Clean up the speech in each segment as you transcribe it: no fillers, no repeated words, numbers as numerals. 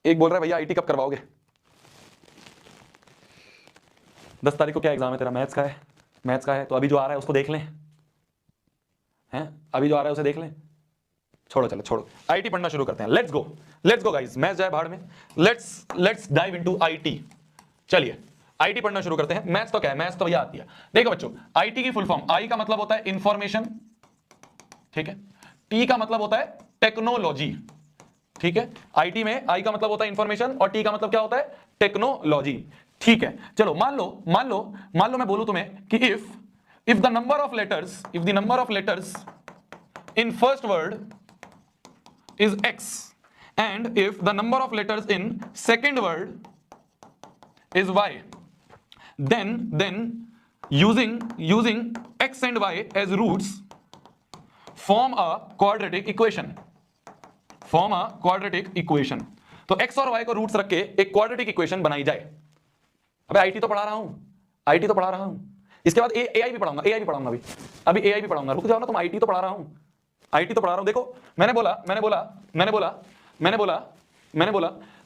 एक बोल रहा है भैया आईटी कब करवाओगे? 10 तारीख को क्या एग्जाम है तेरा? मैथ्स का है। मैथ्स का है तो अभी जो आ रहा है उसको देख लें, हैं? अभी जो आ रहा है उसे देख लें। छोड़ो, चलो छोड़ो, आईटी पढ़ना शुरू करते हैं। लेट्स गो गाइस, मैथ्स जाए भाड़ में। Let's dive into IT. चलिए आईटी पढ़ना शुरू करते हैं। मैथ्स तो क्या है? मैथ्स तो भैया आती है। देखो बच्चों, आईटी की फुल फॉर्म, आई का मतलब होता है इंफॉर्मेशन, ठीक है। टी का मतलब होता है टेक्नोलॉजी, ठीक है। आईटी में आई का मतलब होता है इंफॉर्मेशन और टी का मतलब क्या होता है? टेक्नोलॉजी, ठीक है। चलो मान लो मैं बोलूं तुम्हें कि if the number of letters in first word is x and if the number of letters in second word is y, then using x and y as roots form a quadratic equation, तो x और y को roots रख के एक quadratic equation बनाई जाए। अबे IT तो पढ़ा रहा हूं, इसके बाद एआई भी पढ़ाऊंगा, अभी एआई भी पढ़ाऊंगा, रुक जाओ ना तुम। आईटी तो पढ़ा रहा हूं। देखो मैंने बोला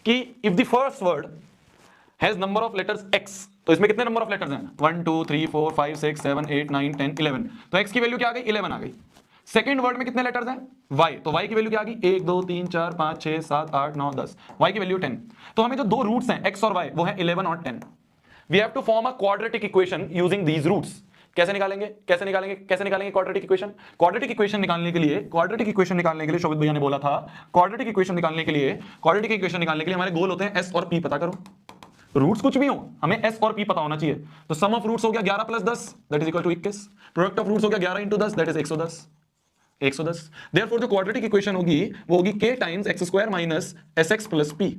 कि if the first word has number of letters x, तो इसमें कितने नंबर ऑफ लेटर्स हैं? 1 2 3 4 5 6 7 8 9 10 11, तो x की वैल्यू क्या आ गई? 11 आ गई। सेकंड वर्ड में कितने लेटर्स हैं? y, तो y की वैल्यू क्या आ गई? 1 2 3 4 5 6 7 8 9 10, y की वैल्यू 10। तो हमें जो दो रूट्स हैं x और y, वो है 11 और 10। We have to form a quadratic equation using these roots. कैसे निकालेंगे क्वाड्रेटिक इक्वेशन? क्वाड्रेटिक इक्वेशन निकालने के लिए शोभित भैया ने बोला था, क्वाड्रेटिक इक्वेशन निकालने के लिए हमारे गोल होते हैं s और p। पता करो, रूट्स कुछ भी हो, हमें s और p पता होना चाहिए। तो सम ऑफ रूट्स हो गया 11 plus 10 that is equal to 21, product of roots हो गया 11 इंटू 10 दैट इज 110। देयरफॉर जो क्वाड्रेटिक इक्वेशन होगी वो होगी k times x square minus sx plus p।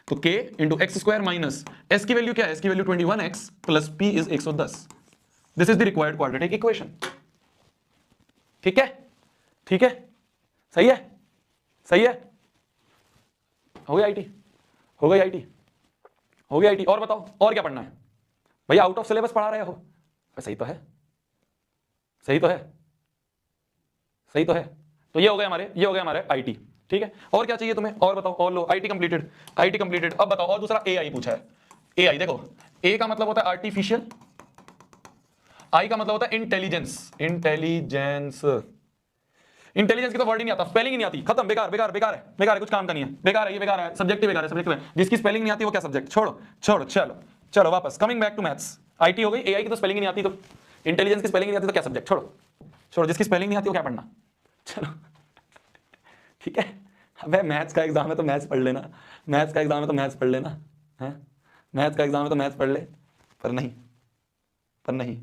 तो k into x square minus s की वैल्यू क्या है? s की value 21x plus p is 110। This is the required quadratic equation. ठीक है, सही है। हो गई आईटी। और बताओ और क्या पढ़ना है? भैया आउट ऑफ सिलेबस पढ़ा रहे हो? सही तो है। तो ये हो गया हमारे आईटी, ठीक है। और क्या चाहिए तुम्हें? और बताओ, और लो। IT completed. अब बताओ, और दूसरा एआई पूछा है। एआई देखो, ए का मतलब होता है आर्टिफिशियल, आई का मतलब होता है इंटेलिजेंस की तो वर्ड ही नहीं आता, स्पेलिंग ही नहीं आती, खत्म, बेकार है, कुछ काम का नहीं है, बेकार है, सब्जेक्ट है। जिसकी स्पेलिंग नहीं आती वो क्या सब्जेक्ट? छोड़ो, चलो वापस, coming back to maths. IT हो गई, एआई की तो स्पेलिंग नहीं आती, तो इंटेलिजेंस की स्पेलिंग नहीं आती तो क्या सब्जेक्ट? छोड़ो, जिसकी स्पेलिंग नहीं आती वो क्या पढ़ना? चलो ठीक है। अबे मैथ्स का एग्जाम है तो मैथ्स पढ़ लेना, मैथ्स का एग्जाम है तो मैथ्स पढ़ ले, पर नहीं